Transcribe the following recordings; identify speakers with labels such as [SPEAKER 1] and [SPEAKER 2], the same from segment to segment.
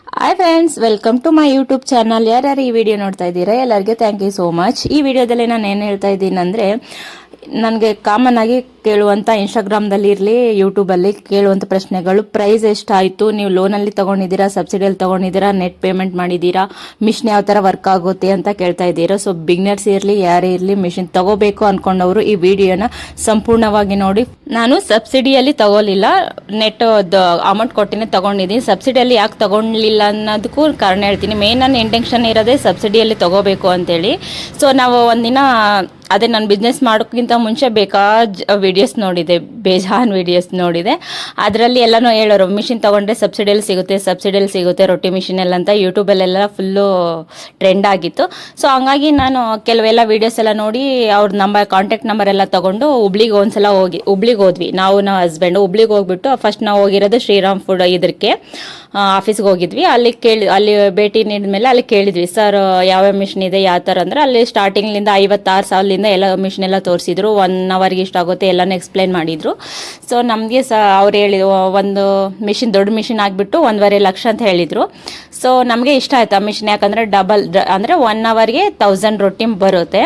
[SPEAKER 1] Hi friends, welcome to my YouTube channel. ಯಾರ್ಯಾರು ಈ video ನೋಡ್ತಾ ಇದ್ದೀರಾ ಎಲ್ಲರಿಗೆ ಥ್ಯಾಂಕ್ ಯು ಸೋ ಮಚ್. ಈ ವಿಡಿಯೋದಲ್ಲಿ ನಾನು ಏನು ಹೇಳ್ತಾ ಇದ್ದೀನಿ ಅಂದರೆ, ನನಗೆ ಕಾಮನ್ ಆಗಿ ಕೇಳುವಂಥ ಇನ್ಸ್ಟಾಗ್ರಾಮ್ದಲ್ಲಿ ಇರಲಿ ಯೂಟ್ಯೂಬಲ್ಲಿ ಕೇಳುವಂಥ ಪ್ರಶ್ನೆಗಳು: ಪ್ರೈಸ್ ಎಷ್ಟಾಯಿತು, ನೀವು ಲೋನಲ್ಲಿ ತೊಗೊಂಡಿದ್ದೀರಾ, ಸಬ್ಸಿಡಿಯಲ್ಲಿ ತೊಗೊಂಡಿದ್ದೀರಾ, ನೆಟ್ ಪೇಮೆಂಟ್ ಮಾಡಿದ್ದೀರಾ, ಮಿಷಿನ್ ಯಾವ ಥರ ವರ್ಕ್ ಆಗುತ್ತೆ ಅಂತ ಕೇಳ್ತಾ ಇದ್ದೀರಾ. ಸೊ ಬಿಗ್ನರ್ಸ್ ಇರಲಿ ಯಾರೇ ಇರಲಿ, ಮಿಷಿನ್ ತಗೋಬೇಕು ಅಂದ್ಕೊಂಡವರು ಈ ವಿಡಿಯೋನ ಸಂಪೂರ್ಣವಾಗಿ ನೋಡಿ. ನಾನು ಸಬ್ಸಿಡಿಯಲ್ಲಿ ತಗೋಲಿಲ್ಲ, ನೆಟ್ ಅಮೌಂಟ್ ಕೊಟ್ಟಿನೇ ತಗೊಂಡಿದ್ದೀನಿ. ಸಬ್ಸಿಡಿಯಲ್ಲಿ ಯಾಕೆ ತಗೊಳ್ಳಿಲ್ಲ ಅನ್ನೋದಕ್ಕೂ ಕಾರಣ ಹೇಳ್ತೀನಿ. ಮೇನ್ ನನ್ನ ಇಂಟೆನ್ಷನ್ ಇರೋದೇ ಸಬ್ಸಿಡಿಯಲ್ಲಿ ತಗೋಬೇಕು ಅಂತೇಳಿ. ಸೊ ನಾವು ಒಂದಿನ ಅದೇ ನಾನು ಬಿಸ್ನೆಸ್ ಮಾಡೋಕ್ಕಿಂತ ಮುಂಚೆ ವಿಡಿಯೋಸ್ ನೋಡಿದೆ, ಬೇಜಾನ್ ವಿಡಿಯೋಸ್ ನೋಡಿದೆ. ಅದರಲ್ಲಿ ಎಲ್ಲನೂ ಹೇಳೋರು ಮಿಷಿನ್ ತೊಗೊಂಡ್ರೆ ಸಬ್ಸಿಡಿಯಲ್ಲಿ ಸಿಗುತ್ತೆ ರೊಟ್ಟಿ ಮಿಷಿನ್ ಎಲ್ಲ ಅಂತ ಯೂಟ್ಯೂಬಲ್ಲೆಲ್ಲ ಫುಲ್ಲು ಟ್ರೆಂಡ್ ಆಗಿತ್ತು. ಸೊ ಹಂಗಾಗಿ ನಾನು ಕೆಲವೆಲ್ಲ ವೀಡಿಯೋಸ್ ಎಲ್ಲ ನೋಡಿ ಅವ್ರ ಕಾಂಟ್ಯಾಕ್ಟ್ ನಂಬರ್ ಎಲ್ಲ ತೊಗೊಂಡು ಹುಬ್ಳಿಗೆ ಒಂದ್ಸಲ ಹುಬ್ಳಿಗೆ ಹೋದ್ವಿ. ನಾವು ಹಸ್ಬೆಂಡು ಹುಬ್ಳಿಗೆ ಹೋಗ್ಬಿಟ್ಟು ಫಸ್ಟ್ ನಾವು ಹೋಗಿರೋದು ಶ್ರೀರಾಮ್ ಫುಡ್ ಇದಕ್ಕೆ ಆಫೀಸ್ಗೆ ಹೋಗಿದ್ವಿ. ಅಲ್ಲಿ ಭೇಟಿ ನೀಡಿದ ಮೇಲೆ ಅಲ್ಲಿ ಕೇಳಿದ್ವಿ, ಸರ್ ಯಾವ್ಯಾವ ಮಿಷಿನ್ ಇದೆ ಯಾವ ಥರ ಅಂದ್ರೆ, ಅಲ್ಲಿ ಸ್ಟಾರ್ಟಿಂಗ್ಲಿಂದ 56,000 ಎಲ್ಲ ಮಿಷಿನ್ ಎಲ್ಲ ತೋರಿಸಿದ್ರು. 1 ಅವರ್ಗೆ ಇಷ್ಟಾಗುತ್ತೆ ಎಲ್ಲನೂ ಎಕ್ಸ್ಪ್ಲೈನ್ ಮಾಡಿದ್ರು. ಸೊ ನಮಗೆ ಅವ್ರು ಹೇಳಿದ್ರು ಒಂದು ಮಿಷಿನ್, ದೊಡ್ಡ ಮಿಷಿನ್ ಆಗಿಬಿಟ್ಟು 1.5 ಲಕ್ಷ ಅಂತ ಹೇಳಿದರು. ಸೊ ನಮಗೆ ಇಷ್ಟ ಆಯ್ತು ಆ ಮಿಷಿನ್, ಯಾಕಂದರೆ ಅಂದರೆ 1 ಅವರ್ಗೆ 1000 ರೊಟ್ಟಿ ಬರುತ್ತೆ.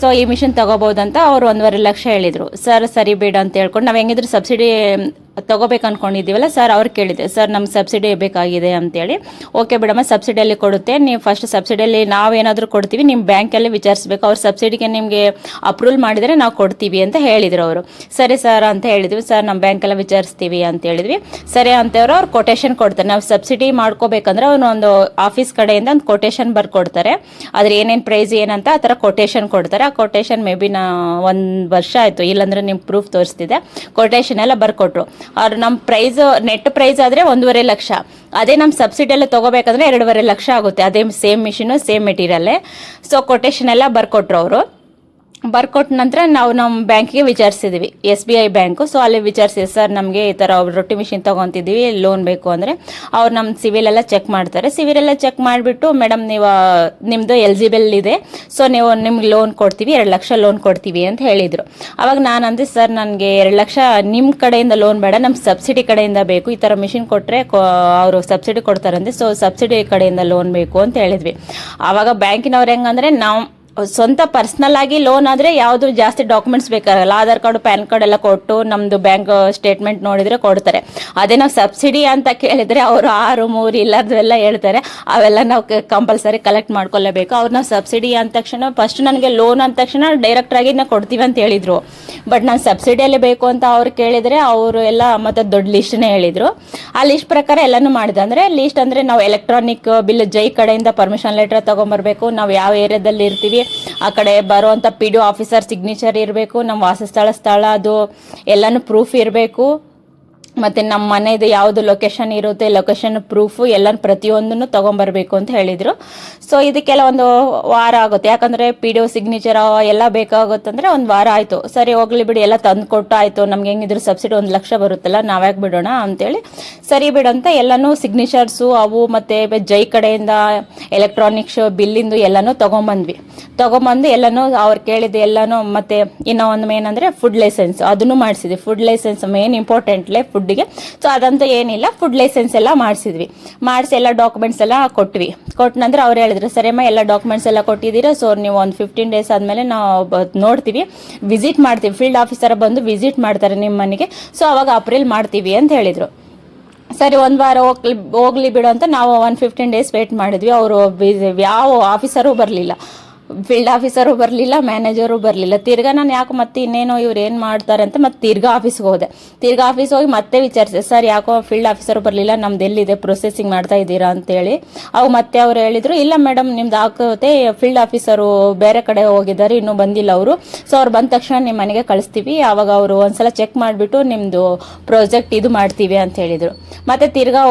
[SPEAKER 1] ಸೊ ಈ ಮಿಷಿನ್ ತೊಗೋಬೋದಂತ ಅವ್ರು 1.5 ಲಕ್ಷ ಹೇಳಿದರು. ಸರ್ ಸರಿ ಬೇಡ ಅಂತ ಹೇಳ್ಕೊಂಡು ನಾವು ಹೆಂಗಿದ್ರು ಸಬ್ಸಿಡಿ ತೊಗೋಬೇಕು ಅಂದ್ಕೊಂಡಿದ್ದೀವಲ್ಲ, ಸರ್ ಅವ್ರು ಕೇಳಿದೆ, ಸರ್ ನಮ್ಗೆ ಸಬ್ಸಿಡಿ ಬೇಕಾಗಿದೆ ಅಂತೇಳಿ. ಓಕೆ ಬಿಡಮ್ಮ, ಸಬ್ಸಿಡಿಯಲ್ಲಿ ಕೊಡುತ್ತೆ, ನೀವು ಫಸ್ಟ್ ಸಬ್ಸಿಡಿಯಲ್ಲಿ ನಾವೇನಾದರೂ ಕೊಡ್ತೀವಿ, ನಿಮ್ಮ ಬ್ಯಾಂಕಲ್ಲಿ ವಿಚಾರಿಸ್ಬೇಕು, ಅವ್ರು ಸಬ್ಸಿಡಿಗೆ ನಿಮಗೆ ಅಪ್ರೂವಲ್ ಮಾಡಿದರೆ ನಾವು ಕೊಡ್ತೀವಿ ಅಂತ ಹೇಳಿದರು ಅವರು. ಸರಿ ಸರ್ ಅಂತ ಹೇಳಿದ್ವಿ. ಸರ್ ನಮ್ಮ ಬ್ಯಾಂಕೆಲ್ಲ ವಿಚಾರಿಸ್ತೀವಿ ಅಂತ ಹೇಳಿದ್ವಿ. ಸರಿ ಅಂತೇವ್ರು ಅವ್ರು ಕೊಟೇಶನ್ ಕೊಡ್ತಾರೆ. ನಾವು ಸಬ್ಸಿಡಿ ಮಾಡ್ಕೋಬೇಕಂದ್ರೆ ಒಂದು ಆಫೀಸ್ ಕಡೆಯಿಂದ ಒಂದು ಕೊಟೇಶನ್ ಬರ್ಕೊಡ್ತಾರೆ. ಅದ್ರ ಏನೇನು ಪ್ರೈಸ್ ಏನಂತ ಆ ಥರ ಕೊಟೇಶನ್ ಕೊಡ್ತಾರೆ. ಆ ಕೊಟೇಶನ್ ಮೇ ಬಿ 1 ವರ್ಷ ಆಯಿತು, ಇಲ್ಲಾಂದರೆ ನಿಮ್ಗೆ ಪ್ರೂಫ್ ತೋರಿಸ್ತಿದೆ. ಕೊಟೇಶನ್ ಎಲ್ಲ ಬರ್ಕೊಟ್ರು. ಅವ್ರು ನಮ್ಮ ಪ್ರೈಸ್, ನೆಟ್ ಪ್ರೈಸ್ ಆದರೆ 1.5 ಲಕ್ಷ, ಅದೇ ನಮ್ಮ ಸಬ್ಸಿಡಿಯಲ್ಲಿ ತೊಗೋಬೇಕಂದ್ರೆ 2.5 ಲಕ್ಷ ಆಗುತ್ತೆ. ಅದೇ ಸೇಮ್ ಮಿಷಿನು ಸೇಮ್ ಮೆಟೀರಿಯಲ್ಲೇ. ಸೊ ಕೊಟೇಶನ್ ಎಲ್ಲ ಬರ್ಕೊಟ್ರು ಅವರು. ಬರ್ಕೊಟ್ಟ ನಂತರ ನಾವು ನಮ್ಮ ಬ್ಯಾಂಕಿಗೆ ವಿಚಾರಿಸಿದ್ವಿ, SBI ಬ್ಯಾಂಕು. ಸೊ ಅಲ್ಲಿ ವಿಚಾರಿಸಿದ್ವಿ, ಸರ್ ನಮಗೆ ಈ ಥರ ರೊಟ್ಟಿ ಮಿಷಿನ್ ತೊಗೊತಿದ್ದೀವಿ, ಲೋನ್ ಬೇಕು ಅಂದರೆ. ಅವ್ರು ನಮ್ಮ ಸಿವಿಲ್ ಎಲ್ಲ ಚೆಕ್ ಮಾಡ್ತಾರೆ. ಸಿವಿಲ್ ಎಲ್ಲ ಚೆಕ್ ಮಾಡಿಬಿಟ್ಟು, ಮೇಡಮ್ ನಿಮ್ಮದು ಎಲಿಜಿಬಲ್ ಇದೆ, ಸೊ ನಿಮ್ಗೆ ಲೋನ್ ಕೊಡ್ತೀವಿ, 2 ಲಕ್ಷ ಲೋನ್ ಕೊಡ್ತೀವಿ ಅಂತ ಹೇಳಿದರು. ಅವಾಗ ನಾನು ಅಂದೆ, ಸರ್ ನನಗೆ 2 ಲಕ್ಷ ನಿಮ್ಮ ಕಡೆಯಿಂದ ಲೋನ್ ಬೇಡ, ನಮ್ಮ ಸಬ್ಸಿಡಿ ಕಡೆಯಿಂದ ಬೇಕು. ಈ ಥರ ಮಿಷಿನ್ ಕೊಟ್ಟರೆ ಅವರು ಸಬ್ಸಿಡಿ ಕೊಡ್ತಾರಂತೆ, ಸೊ ಸಬ್ಸಿಡಿ ಕಡೆಯಿಂದ ಲೋನ್ ಬೇಕು ಅಂತ ಹೇಳಿದ್ವಿ. ಆವಾಗ ಬ್ಯಾಂಕಿನವ್ರು ಹೆಂಗಂದರೆ, ನಾವು ಸ್ವಂತ ಪರ್ಸ್ನಲ್ ಆಗಿ ಲೋನ್ ಆದರೆ ಯಾವುದು ಜಾಸ್ತಿ ಡಾಕ್ಯುಮೆಂಟ್ಸ್ ಬೇಕಾಗಲ್ಲ, ಆಧಾರ್ ಕಾರ್ಡು ಪ್ಯಾನ್ ಕಾರ್ಡ್ ಎಲ್ಲ ಕೊಟ್ಟು ನಮ್ಮದು ಬ್ಯಾಂಕ್ ಸ್ಟೇಟ್ಮೆಂಟ್ ನೋಡಿದರೆ ಕೊಡ್ತಾರೆ. ಅದೇ ನಾವು ಸಬ್ಸಿಡಿ ಅಂತ ಕೇಳಿದರೆ ಅವರು 6, 3 ಇಲ್ಲದೆಲ್ಲ ಹೇಳ್ತಾರೆ. ಅವೆಲ್ಲ ನಾವು ಕಂಪಲ್ಸರಿ ಕಲೆಕ್ಟ್ ಮಾಡ್ಕೊಳ್ಳೇಬೇಕು. ಅವ್ರು ನಾವು ಸಬ್ಸಿಡಿ ಅಂದ ತಕ್ಷಣ ಫಸ್ಟ್ ನನಗೆ ಲೋನ್ ಅಂದ ತಕ್ಷಣ ಡೈರೆಕ್ಟ್ರಾಗಿ ನಾವು ಕೊಡ್ತೀವಿ ಅಂತ ಹೇಳಿದರು. ಬಟ್ ನಾನು ಸಬ್ಸಿಡಿಯಲ್ಲಿ ಬೇಕು ಅಂತ ಅವ್ರು ಕೇಳಿದರೆ ಅವರು ಎಲ್ಲ ಮತ್ತು ದೊಡ್ಡ ಲಿಸ್ಟ್ನೇ ಹೇಳಿದರು. ಆ ಲಿಸ್ಟ್ ಪ್ರಕಾರ ಎಲ್ಲನೂ ಮಾಡಿದೆ. ಅಂದರೆ ಲಿಸ್ಟ್ ಅಂದರೆ ನಾವು ಎಲೆಕ್ಟ್ರಾನಿಕ್ ಬಿಲ್ ಜೈ ಕಡೆಯಿಂದ ಪರ್ಮಿಷನ್ ಲೆಟರ್ ತೊಗೊಂಬರ್ಬೇಕು, ನಾವು ಯಾವ ಏರಿಯಾದಲ್ಲಿ ಇರ್ತೀವಿ ಆ ಕಡೆ ಬರುವಂಥ PDO ಆಫೀಸರ್ ಸಿಗ್ನೇಚರ್ ಇರಬೇಕು, ನಮ್ಮ ವಾಸಸ್ಥಳ ಅದು ಎಲ್ಲನೂ ಪ್ರೂಫ್ ಇರಬೇಕು. ಮತ್ತು ನಮ್ಮ ಮನೆಯದು ಯಾವುದು ಲೊಕೇಶನ್ ಇರುತ್ತೆ, ಲೊಕೇಶನ್ ಪ್ರೂಫು ಎಲ್ಲ ಪ್ರತಿಯೊಂದನ್ನು ತೊಗೊಂಬರ್ಬೇಕು ಅಂತ ಹೇಳಿದರು. ಸೊ ಇದಕ್ಕೆಲ್ಲ 1 ವಾರ ಆಗುತ್ತೆ, ಯಾಕಂದರೆ PDO ಸಿಗ್ನೇಚರ್ ಎಲ್ಲ ಬೇಕಾಗುತ್ತಂದರೆ 1 ವಾರ ಆಯಿತು. ಸರಿ ಹೋಗ್ಲಿ ಬಿಡಿ, ಎಲ್ಲ ತಂದು ಕೊಟ್ಟು ಆಯಿತು, ನಮ್ಗೆ ಹೆಂಗಿದ್ರು ಸಬ್ಸಿಡಿ 1 ಲಕ್ಷ ಬರುತ್ತಲ್ಲ, ನಾವ್ಯಾಕೆ ಬಿಡೋಣ ಅಂತೇಳಿ ಸರಿ ಬಿಡಂತ ಎಲ್ಲನೂ ಸಿಗ್ನೇಚರ್ಸು ಅವು ಮತ್ತು ಜೈ ಕಡೆಯಿಂದ ಎಲೆಕ್ಟ್ರಾನಿಕ್ಸ್ ಬಿಲ್ಲಿಂದು ಎಲ್ಲನೂ ತೊಗೊಂಬಂದು ಎಲ್ಲನೂ ಅವ್ರು ಕೇಳಿದ್ದು ಎಲ್ಲನೂ. ಮತ್ತು ಇನ್ನೂ ಒಂದು ಮೇನ್ ಅಂದರೆ ಫುಡ್ ಲೈಸೆನ್ಸ್, ಅದನ್ನು ಮಾಡಿಸಿದ್ವಿ. ಫುಡ್ ಲೈಸೆನ್ಸ್ ಮೇನ್ ಇಂಪಾರ್ಟೆಂಟ್ಲೇ ಫುಡ್ಡಿಗೆ. ಸೊ ಅದಂತೂ ಏನಿಲ್ಲ, ಫುಡ್ ಲೈಸೆನ್ಸ್ ಎಲ್ಲ ಮಾಡಿಸಿದ್ವಿ. ಮಾಡಿಸಿ ಎಲ್ಲ ಡಾಕ್ಯುಮೆಂಟ್ಸ್ ಎಲ್ಲ ಕೊಟ್ಟ ನಂತರ ಅವ್ರು ಹೇಳಿದ್ರು, ಸರಿಯಮ್ಮ ಎಲ್ಲ ಡಾಕ್ಯುಮೆಂಟ್ಸ್ ಎಲ್ಲ ಕೊಟ್ಟಿದ್ದೀರಾ, ಸೊ ನೀವು ಒಂದು 15 ಡೇಸ್ ಆದಮೇಲೆ ನಾವು ನೋಡ್ತೀವಿ, ವಿಸಿಟ್ ಮಾಡ್ತೀವಿ, ಫೀಲ್ಡ್ ಆಫೀಸರ್ ಬಂದು ವಿಸಿಟ್ ಮಾಡ್ತಾರೆ ನಿಮ್ಮ ಮನೆಗೆ, ಸೊ ಅವಾಗ ಅಪ್ರೂವಲ್ ಮಾಡ್ತೀವಿ ಅಂತ ಹೇಳಿದರು. ಸರಿ 1 ವಾರ ಹೋಗ್ಲಿ ಬಿಡು ಅಂತ ನಾವು 15 ಡೇಸ್ ವೇಟ್ ಮಾಡಿದ್ವಿ. ಅವರು ಯಾವ ಆಫೀಸರೂ ಬರಲಿಲ್ಲ, ಫೀಲ್ಡ್ ಆಫೀಸರು ಬರಲಿಲ್ಲ, ಮ್ಯಾನೇಜರು ಬರಲಿಲ್ಲ. ತಿರ್ಗಾ ನಾನು ಯಾಕೋ ಮತ್ತೆ ಇನ್ನೇನೋ ಇವ್ರು ಏನು ಮಾಡ್ತಾರೆ ಅಂತ ಮತ್ತೆ ತಿರ್ಗಾ ಆಫೀಸ್ಗೆ ಹೋದೆ. ಆಫೀಸ್ ಹೋಗಿ ಮತ್ತೆ ವಿಚಾರಿಸಿದೆ, ಸರ್ ಯಾಕೋ ಫೀಲ್ಡ್ ಆಫೀಸರು ಬರಲಿಲ್ಲ, ನಮ್ದು ಎಲ್ಲಿದೆ ಪ್ರೊಸೆಸಿಂಗ್ ಮಾಡ್ತಾ ಇದ್ದೀರಾ ಅಂತೇಳಿ. ಅವು ಮತ್ತೆ ಅವ್ರು ಹೇಳಿದರು, ಇಲ್ಲ ಮೇಡಮ್ ನಿಮ್ದು ಆಗುತ್ತೆ, ಫೀಲ್ಡ್ ಆಫೀಸರು ಬೇರೆ ಕಡೆ ಹೋಗಿದ್ದಾರೆ, ಇನ್ನೂ ಬಂದಿಲ್ಲ ಅವರು, ಸೊ ಅವ್ರು ಬಂದ ತಕ್ಷಣ ನಿಮ್ಮ ಮನೆಗೆ ಕಳಿಸ್ತೀವಿ, ಆವಾಗ ಅವರು ಒಂದ್ಸಲ ಚೆಕ್ ಮಾಡಿಬಿಟ್ಟು ನಿಮ್ಮದು ಪ್ರಾಜೆಕ್ಟ್ ಇದು ಮಾಡ್ತೀವಿ ಅಂತ ಹೇಳಿದರು. ಮತ್ತು ತಿರ್ಗಾ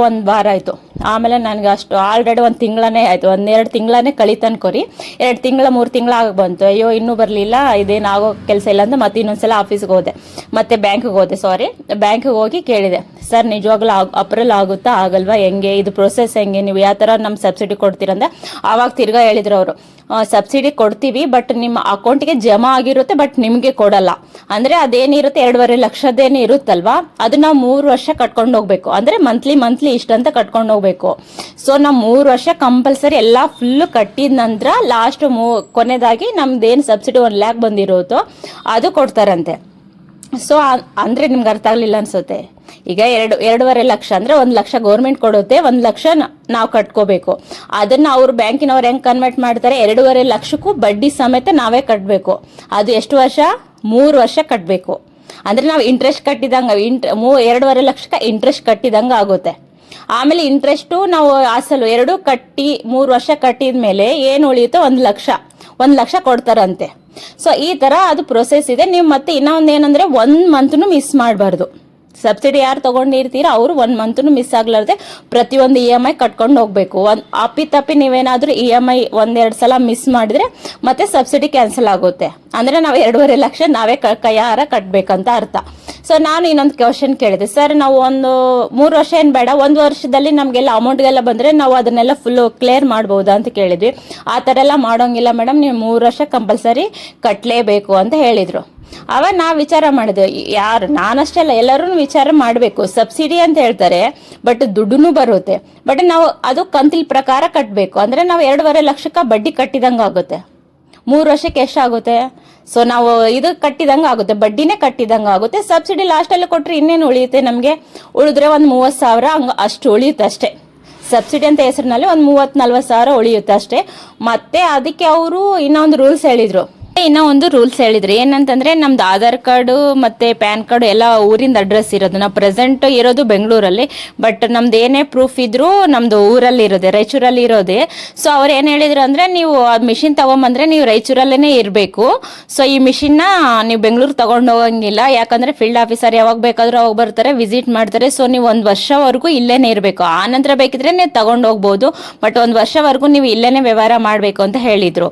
[SPEAKER 1] 1 ವಾರ ಆಯಿತು. ಆಮೇಲೆ ನನಗೆ ಅಷ್ಟು ಆಲ್ರೆಡಿ 1 ತಿಂಗಳೇ ಆಯಿತು, 1-2 ತಿಂಗಳೇ ಕಳಿತನ್ಕೋರಿ, 2 ತಿಂಗಳ 3 ತಿಂಗಳ ಆಗಿ ಬಂತು. ಅಯ್ಯೋ ಇನ್ನೂ ಬರಲಿಲ್ಲ, ಇದೇನು ಆಗೋ ಕೆಲಸ ಇಲ್ಲ ಅಂತ ಮತ್ತೆ ಇನ್ನೊಂದ್ಸಲ ಆಫೀಸ್ಗೆ ಹೋದೆ, ಮತ್ತೆ ಬ್ಯಾಂಕಿಗೆ ಹೋಗಿ ಕೇಳಿದೆ, ಸರ್ ನಿಜವಾಗ್ಲೂ ಅಪ್ರೂವಲ್ ಆಗುತ್ತಾ ಆಗಲ್ವಾ, ಹೆಂಗೆ ಇದು ಪ್ರೊಸೆಸ್, ಹೆಂಗೆ ನೀವು ಯಾವ ಥರ ನಮ್ಮ ಸಬ್ಸಿಡಿ ಕೊಡ್ತೀರಂದ್ರೆ. ಆವಾಗ ತಿರ್ಗಾ ಹೇಳಿದ್ರು ಅವರು, ಸಬ್ಸಿಡಿ ಕೊಡ್ತೀವಿ, ಬಟ್ ನಿಮ್ಮ ಅಕೌಂಟಿಗೆ ಜಮಾ ಆಗಿರುತ್ತೆ, ಬಟ್ ನಿಮಗೆ ಕೊಡಲ್ಲ. ಅಂದ್ರೆ ಅದೇನಿರುತ್ತೆ 2.5 ಲಕ್ಷದೇನು ಇರುತ್ತಲ್ವಾ, ಅದು ನಾವು 3 ವರ್ಷ ಕಟ್ಕೊಂಡು ಹೋಗ್ಬೇಕು. ಅಂದ್ರೆ ಮಂತ್ಲಿ ಇಷ್ಟಂತ ಕಟ್ಕೊಂಡು ಹೋಗ್ಬೇಕು. ಸೊ ನಾವು 3 ವರ್ಷ ಕಂಪಲ್ಸರಿ ಎಲ್ಲ ಫುಲ್ ಕಟ್ಟಿದ ನಂತರ ಲಾಸ್ಟ್ ಕೊನೆದಾಗಿ ನಮ್ದೇನು ಸಬ್ಸಿಡಿ 1 ಲ್ಯಾಕ್ ಬಂದಿರುತ್ತೋ ಅದು ಕೊಡ್ತಾರಂತೆ. ಸೊ ಅಂದ್ರೆ ನಿಮ್ಗೆ ಅರ್ಥ ಆಗ್ಲಿಲ್ಲ ಅನ್ಸುತ್ತೆ. ಈಗ 2.5 ಲಕ್ಷ ಅಂದ್ರೆ 1 ಲಕ್ಷ ಗೌರ್ಮೆಂಟ್ ಕೊಡುತ್ತೆ, 1 ಲಕ್ಷ ನಾವು ಕಟ್ಕೋಬೇಕು. ಅದನ್ನ ಅವ್ರು ಬ್ಯಾಂಕಿನವ್ರು ಹೆಂಗ್ ಕನ್ವರ್ಟ್ ಮಾಡ್ತಾರೆ, 2.5 ಲಕ್ಷಕ್ಕೂ ಬಡ್ಡಿ ಸಮೇತ ನಾವೇ ಕಟ್ಟಬೇಕು. ಅದು ಎಷ್ಟು ವರ್ಷ? 3 ವರ್ಷ ಕಟ್ಟಬೇಕು. ಅಂದ್ರೆ ನಾವು ಇಂಟ್ರೆಸ್ಟ್ ಕಟ್ಟಿದಂಗ 2.5 ಲಕ್ಷಕ್ಕೆ ಇಂಟ್ರೆಸ್ಟ್ ಕಟ್ಟಿದಂಗ ಆಗುತ್ತೆ. ಆಮೇಲೆ ಇಂಟ್ರೆಸ್ಟು ನಾವು ಅಸಲು 2 ಕಟ್ಟಿ 3 ವರ್ಷ ಕಟ್ಟಿದ ಮೇಲೆ ಏನು ಉಳಿಯುತ್ತೋ 1 ಲಕ್ಷ ಕೊಡ್ತಾರಂತೆ. ಸೊ ಈ ತರ ಅದು ಪ್ರೊಸೆಸ್ ಇದೆ. ನೀವು ಮತ್ತೆ ಇನ್ನೊಂದು ಏನಂದ್ರೆ 1 ಮಂತ್ನು ಮಿಸ್ ಮಾಡಬಾರ್ದು. ಸಬ್ಸಿಡಿ ಯಾರು ತಗೊಂಡಿರ್ತೀರಾ ಅವರು 1 ಮಂತ್ನು ಮಿಸ್ ಆಗ್ಲಾರ್ದೆ ಪ್ರತಿಯೊಂದು EMI ಕಟ್ಕೊಂಡು ಹೋಗ್ಬೇಕು. ಅಪ್ಪಿತಪ್ಪಿ ನೀವೇನಾದ್ರೂ EMI 1-2 ಸಲ ಮಿಸ್ ಮಾಡಿದ್ರೆ ಮತ್ತೆ ಸಬ್ಸಿಡಿ ಕ್ಯಾನ್ಸಲ್ ಆಗುತ್ತೆ. ಅಂದ್ರೆ ನಾವು 2.5 ಲಕ್ಷ ನಾವೇ ಕೈಯಾರ ಕಟ್ಬೇಕಂತ ಅರ್ಥ. ಸೊ ನಾನು ಇನ್ನೊಂದು ಕ್ವಶನ್ ಕೇಳಿದೆ, ಸರ್ ನಾವು 3 ವರ್ಷ ಏನ್ ಬೇಡ, 1 ವರ್ಷದಲ್ಲಿ ನಮ್ಗೆಲ್ಲ ಅಮೌಂಟ್ಗೆಲ್ಲ ಬಂದ್ರೆ ನಾವು ಅದನ್ನೆಲ್ಲ ಫುಲ್ ಕ್ಲಿಯರ್ ಮಾಡಬಹುದಾ ಅಂತ ಕೇಳಿದ್ವಿ. ಆ ತರ ಎಲ್ಲ ಮಾಡೋಂಗಿಲ್ಲ ಮೇಡಮ್, ನೀವು 3 ವರ್ಷ ಕಂಪಲ್ಸರಿ ಕಟ್ಲೇಬೇಕು ಅಂತ ಹೇಳಿದ್ರು. ಅವಾಗ ನಾವು ವಿಚಾರ ಮಾಡಿದ್ವಿ, ಯಾರು ನಾನಷ್ಟೇ ಅಲ್ಲ ಎಲ್ಲರೂ ವಿಚಾರ ಮಾಡಬೇಕು. ಸಬ್ಸಿಡಿ ಅಂತ ಹೇಳ್ತಾರೆ, ಬಟ್ ದುಡ್ಡು ಬರುತ್ತೆ, ಬಟ್ ನಾವು ಅದು ಕಂತಿಲ್ ಪ್ರಕಾರ ಕಟ್ಟಬೇಕು. ಅಂದ್ರೆ ನಾವು 2.5 ಲಕ್ಷಕ್ಕೆ ಬಡ್ಡಿ ಕಟ್ಟಿದಂಗೆ ಆಗುತ್ತೆ. 3 ವರ್ಷಕ್ಕೆ ಎಷ್ಟಾಗುತ್ತೆ? ಸೊ ನಾವು ಇದು ಕಟ್ಟಿದಂಗೆ ಆಗುತ್ತೆ, ಬಡ್ಡಿನೇ ಕಟ್ಟಿದಂಗೆ ಆಗುತ್ತೆ. ಸಬ್ಸಿಡಿ ಲಾಸ್ಟಲ್ಲಿ ಕೊಟ್ಟರೆ ಇನ್ನೇನು ಉಳಿಯುತ್ತೆ ನಮಗೆ? ಉಳಿದ್ರೆ ಒಂದು 30,000 ಹಂಗೆ ಅಷ್ಟು ಉಳಿಯುತ್ತೆ ಅಷ್ಟೇ. ಸಬ್ಸಿಡಿ ಅಂತ ಹೆಸರಿನಲ್ಲಿ ಒಂದು 30-40 ಸಾವಿರ ಉಳಿಯುತ್ತೆ ಅಷ್ಟೇ. ಮತ್ತೆ ಅದಕ್ಕೆ ಅವರು ಇನ್ನೊಂದು ರೂಲ್ಸ್ ಹೇಳಿದ್ರು. ಏನಂತಂದ್ರೆ ನಮ್ದು ಆಧಾರ್ ಕಾರ್ಡು ಮತ್ತೆ ಪ್ಯಾನ್ ಕಾರ್ಡ್ ಎಲ್ಲ ಊರಿಂದ ಅಡ್ರೆಸ್ ಇರೋದು. ನಾವು ಪ್ರೆಸೆಂಟ್ ಇರೋದು ಬೆಂಗಳೂರಲ್ಲಿ, ಬಟ್ ನಮ್ದು ಏನೇ ಪ್ರೂಫ್ ಇದ್ರು ನಮ್ದು ಊರಲ್ಲಿ ಇರೋದೆ, ರಾಯಚೂರಲ್ಲಿ ಇರೋದೆ. ಸೊ ಅವ್ರು ಏನ್ ಹೇಳಿದ್ರು ಅಂದ್ರೆ, ನೀವು ಮಿಷಿನ್ ತಗೊಂಬಂದ್ರೆ ನೀವು ರಾಯಚೂರಲ್ಲೇನೆ ಇರಬೇಕು. ಸೊ ಈ ಮಿಷಿನ್ನ ನೀವು ಬೆಂಗಳೂರು ತಗೊಂಡು ಹೋಗಂಗಿಲ್ಲ, ಯಾಕಂದ್ರೆ ಫೀಲ್ಡ್ ಆಫೀಸರ್ ಯಾವಾಗ ಬೇಕಾದ್ರೂ ಅವಾಗ ಬರ್ತಾರೆ, ವಿಸಿಟ್ ಮಾಡ್ತಾರೆ. ಸೊ ನೀವು 1 ವರ್ಷವರೆಗೂ ಇಲ್ಲೇನೆ ಇರಬೇಕು. ಆ ನಂತರ ಬೇಕಿದ್ರೆ ನೀವು ತಗೊಂಡು ಹೋಗ್ಬೋದು, ಬಟ್ 1 ವರ್ಷವರೆಗೂ ನೀವು ಇಲ್ಲೇನೆ ವ್ಯವಹಾರ ಮಾಡಬೇಕು ಅಂತ ಹೇಳಿದ್ರು.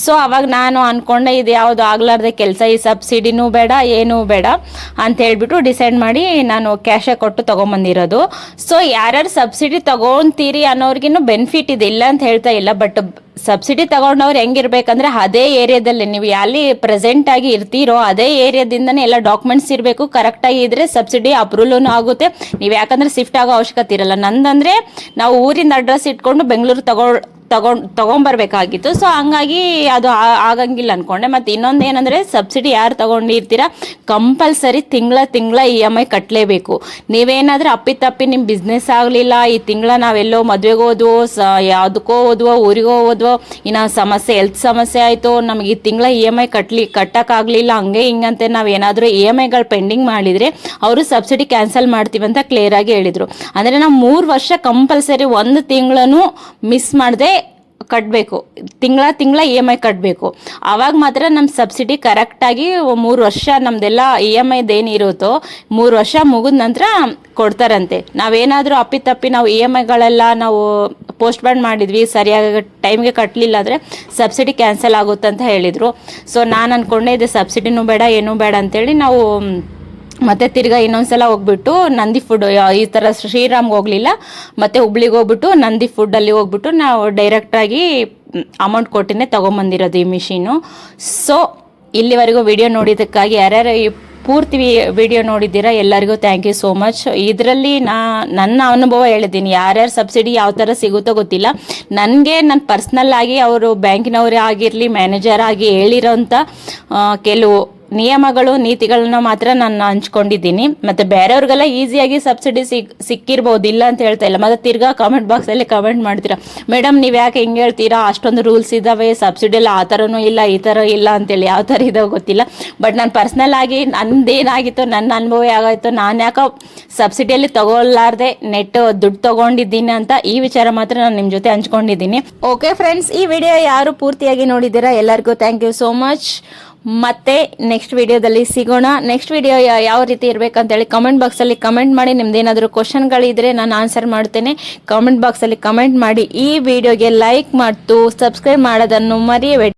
[SPEAKER 1] ಸೊ ಅವಾಗ ನಾನು ಅನ್ಕೊಂಡೆ, ಇದು ಯಾವ್ದು ಆಗ್ಲಾರ್ದೆ ಕೆಲಸ, ಈ ಸಬ್ಸಿಡಿನೂ ಬೇಡ ಏನೂ ಬೇಡ ಅಂತ ಹೇಳ್ಬಿಟ್ಟು ಡಿಸೈಡ್ ಮಾಡಿ ನಾನು ಕ್ಯಾಶೇ ಕೊಟ್ಟು ತಗೊಂಬಂದಿರೋದು. ಸೊ ಯಾರ್ಯಾರು ಸಬ್ಸಿಡಿ ತಗೊಂತೀರಿ ಅನ್ನೋರ್ಗಿನ್ನು ಬೆನಿಫಿಟ್ ಇದೆ, ಇಲ್ಲ ಅಂತ ಹೇಳ್ತಾ ಇಲ್ಲ. ಬಟ್ ಸಬ್ಸಿಡಿ ತಗೊಂಡವ್ರು ಹೆಂಗಿರ್ಬೇಕಂದ್ರೆ, ಅದೇ ಏರಿಯಾದಲ್ಲಿ ನೀವು ಎಲ್ಲಿ ಪ್ರೆಸೆಂಟ್ ಆಗಿ ಇರ್ತೀರೋ ಅದೇ ಏರಿಯಾದಿಂದನೇ ಎಲ್ಲ ಡಾಕ್ಯುಮೆಂಟ್ಸ್ ಇರಬೇಕು. ಕರೆಕ್ಟ್ ಆಗಿ ಇದ್ರೆ ಸಬ್ಸಿಡಿ ಅಪ್ರೂವಲ್ ಆಗುತ್ತೆ. ನೀವು ಯಾಕಂದ್ರೆ ಶಿಫ್ಟ್ ಆಗೋ ಅವಶ್ಯಕತೆ ಇರಲ್ಲ. ನಂದಂದ್ರೆ ನಾವು ಊರಿಂದ ಅಡ್ರೆಸ್ ಇಟ್ಕೊಂಡು ಬೆಂಗಳೂರು ತಗೊಂಡ್ಬರ್ಬೇಕಾಗಿತ್ತು. ಸೊ ಹಂಗಾಗಿ ಅದು ಆಗಂಗಿಲ್ಲ ಅನ್ಕೊಂಡೆ. ಮತ್ತೆ ಇನ್ನೊಂದು ಏನಂದ್ರೆ, ಸಬ್ಸಿಡಿ ಯಾರು ತಗೊಂಡಿರ್ತೀರಾ ಕಂಪಲ್ಸರಿ ತಿಂಗಳ EMI ಕಟ್ಟಲೇಬೇಕು. ನೀವೇನಾದ್ರೂ ಅಪ್ಪಿತಪ್ಪಿ ನಿಮ್ಮ ಬಿಸ್ನೆಸ್ ಆಗಲಿಲ್ಲ, ಈ ತಿಂಗಳ ನಾವೆಲ್ಲೋ ಮದುವೆಗೆ ಹೋದ್ವೋ, ಯಾವುದಕ್ಕೋ ಹೋದ್ವೋ, ಊರಿಗೋ ಹೋದ್ವೋ, ಇನ್ನು ಸಮಸ್ಯೆ ಹೆಲ್ತ್ ಸಮಸ್ಯೆ ಆಯಿತು, ನಮಗೆ ಈ ತಿಂಗಳ EMI ಕಟ್ಟಕ್ಕಾಗಲಿಲ್ಲ, ಹಂಗೆ ಹಿಂಗಂತೆ ನಾವೇನಾದರೂ EMIಗಳು ಪೆಂಡಿಂಗ್ ಮಾಡಿದರೆ ಅವರು ಸಬ್ಸಿಡಿ ಕ್ಯಾನ್ಸಲ್ ಮಾಡ್ತೀವಿ ಅಂತ ಕ್ಲಿಯರ್ ಆಗಿ ಹೇಳಿದರು. ಅಂದರೆ ನಾವು 3 ವರ್ಷ ಕಂಪಲ್ಸರಿ 1 ತಿಂಗಳನ್ನು ಮಿಸ್ ಮಾಡದೆ ಕಟ್ಟಬೇಕು. ತಿಂಗಳ EMI ಕಟ್ಟಬೇಕು. ಆವಾಗ ಮಾತ್ರ ನಮ್ಮ ಸಬ್ಸಿಡಿ ಕರೆಕ್ಟಾಗಿ 3 ವರ್ಷ ನಮ್ದೆಲ್ಲ EMI ಏನಿರುತ್ತೋ 3 ವರ್ಷ ಮುಗಿದ ನಂತರ ಕೊಡ್ತಾರಂತೆ. ನಾವೇನಾದರೂ ಅಪ್ಪಿತಪ್ಪಿ ನಾವು EMIಗಳೆಲ್ಲ ನಾವು ಪೋಸ್ಟ್ ಬಾಂಡ್ ಮಾಡಿದ್ವಿ, ಸರಿಯಾಗಿ ಟೈಮ್ಗೆ ಕಟ್ಟಲಿಲ್ಲ ಅಂದರೆ ಸಬ್ಸಿಡಿ ಕ್ಯಾನ್ಸಲ್ ಆಗುತ್ತೆ ಅಂತ ಹೇಳಿದರು. ಸೊ ನಾನು ಅಂದ್ಕೊಂಡೆ ಇದು ಸಬ್ಸಿಡಿನೂ ಬೇಡ ಏನೂ ಬೇಡ ಅಂತೇಳಿ ನಾವು ಮತ್ತೆ ತಿರ್ಗಾ ಇನ್ನೊಂದ್ಸಲ ಹೋಗ್ಬಿಟ್ಟು ನಂದಿ ಫುಡ್, ಈ ಥರ ಶ್ರೀರಾಮ್ಗೆ ಹೋಗಲಿಲ್ಲ, ಮತ್ತು ಹುಬ್ಳಿಗೆ ಹೋಗ್ಬಿಟ್ಟು ನಂದಿ ಫುಡ್ಡಲ್ಲಿ ಹೋಗ್ಬಿಟ್ಟು ನಾವು ಡೈರೆಕ್ಟಾಗಿ ಅಮೌಂಟ್ ಕೊಟ್ಟಿನೇ ತೊಗೊಂಬಂದಿರೋದು ಈ ಮಿಷಿನು. ಸೊ ಇಲ್ಲಿವರೆಗೂ ವಿಡಿಯೋ ನೋಡಿದ್ದಕ್ಕಾಗಿ ಯಾರ್ಯಾರು ಪೂರ್ತಿ ವಿಡಿಯೋ ನೋಡಿದ್ದೀರಾ ಎಲ್ಲರಿಗೂ ಥ್ಯಾಂಕ್ ಯು ಸೋ ಮಚ್. ಇದರಲ್ಲಿ ನನ್ನ ಅನುಭವ ಹೇಳಿದ್ದೀನಿ. ಯಾರ್ಯಾರು ಸಬ್ಸಿಡಿ ಯಾವ ಥರ ಸಿಗುತ್ತೋ ಗೊತ್ತಿಲ್ಲ. ನನಗೆ ನನ್ನ ಪರ್ಸ್ನಲ್ ಆಗಿ ಅವರು ಬ್ಯಾಂಕಿನವರೇ ಆಗಿರಲಿ, ಮ್ಯಾನೇಜರ್ ಆಗಿ ಹೇಳಿರೋಂಥ ಕೆಲವು ನಿಯಮಗಳು ನೀತಿಗಳನ್ನ ಮಾತ್ರ ನಾನು ಹಂಚ್ಕೊಂಡಿದ್ದೀನಿ. ಮತ್ತು ಬೇರೆಯವ್ರಿಗೆಲ್ಲ ಈಸಿಯಾಗಿ ಸಬ್ಸಿಡಿ ಸಿಕ್ಕಿರ್ಬೋದು, ಇಲ್ಲ ಅಂತ ಹೇಳ್ತಾ ಇಲ್ಲ. ಮತ್ತು ತಿರ್ಗಾ ಕಾಮೆಂಟ್ ಬಾಕ್ಸಲ್ಲಿ ಕಮೆಂಟ್ ಮಾಡ್ತೀರಾ, ಮೇಡಮ್ ನೀವು ಯಾಕೆ ಹಿಂಗೆ ಹೇಳ್ತೀರಾ, ಅಷ್ಟೊಂದು ರೂಲ್ಸ್ ಇದ್ದಾವೆ, ಸಬ್ಸಿಡಿ ಎಲ್ಲ ಆ ಥರನೂ ಇಲ್ಲ ಈ ಥರ ಇಲ್ಲ ಅಂತೇಳಿ. ಯಾವ ಥರ ಇದಾವೆ ಗೊತ್ತಿಲ್ಲ, ಬಟ್ ನಾನು ಪರ್ಸ್ನಲ್ ಆಗಿ ನಂದೇನಾಗಿತ್ತು, ನನ್ನ ಅನುಭವ ಯಾಗಾಯಿತು, ನಾನು ಯಾಕೋ ಸಬ್ಸಿಡಿಯಲ್ಲಿ ತಗೊಳ್ಳಾರ್ದೆ ದುಡ್ಡು ತೊಗೊಂಡಿದ್ದೀನಿ ಅಂತ ಈ ವಿಚಾರ ಮಾತ್ರ ನಾನು ನಿಮ್ಮ ಜೊತೆ ಹಂಚ್ಕೊಂಡಿದ್ದೀನಿ. ಓಕೆ ಫ್ರೆಂಡ್ಸ್, ಈ ವಿಡಿಯೋ ಯಾರು ಪೂರ್ತಿಯಾಗಿ ನೋಡಿದ್ದೀರಾ ಎಲ್ಲರಿಗೂ ಥ್ಯಾಂಕ್ ಯು ಸೋ ಮಚ್. ಮತ್ತೆ ನೆಕ್ಸ್ಟ್ ವಿಡಿಯೋದಲ್ಲಿ ಸಿಗೋಣ. ನೆಕ್ಸ್ಟ್ ವಿಡಿಯೋ ಯಾವ ರೀತಿ ಇರಬೇಕಂತೇಳಿ ಕಮೆಂಟ್ ಬಾಕ್ಸಲ್ಲಿ ಕಮೆಂಟ್ ಮಾಡಿ. ನಿಮ್ದೇನಾದರೂ ಕ್ವಶನ್ಗಳಿದ್ರೆ ನಾನು ಆನ್ಸರ್ ಮಾಡ್ತೇನೆ. ಕಮೆಂಟ್ ಬಾಕ್ಸಲ್ಲಿ ಕಮೆಂಟ್ ಮಾಡಿ. ಈ ವಿಡಿಯೋಗೆ ಲೈಕ್ ಮತ್ತು ಸಬ್ಸ್ಕ್ರೈಬ್ ಮಾಡೋದನ್ನು ಮರೆಯಬೇಡಿ.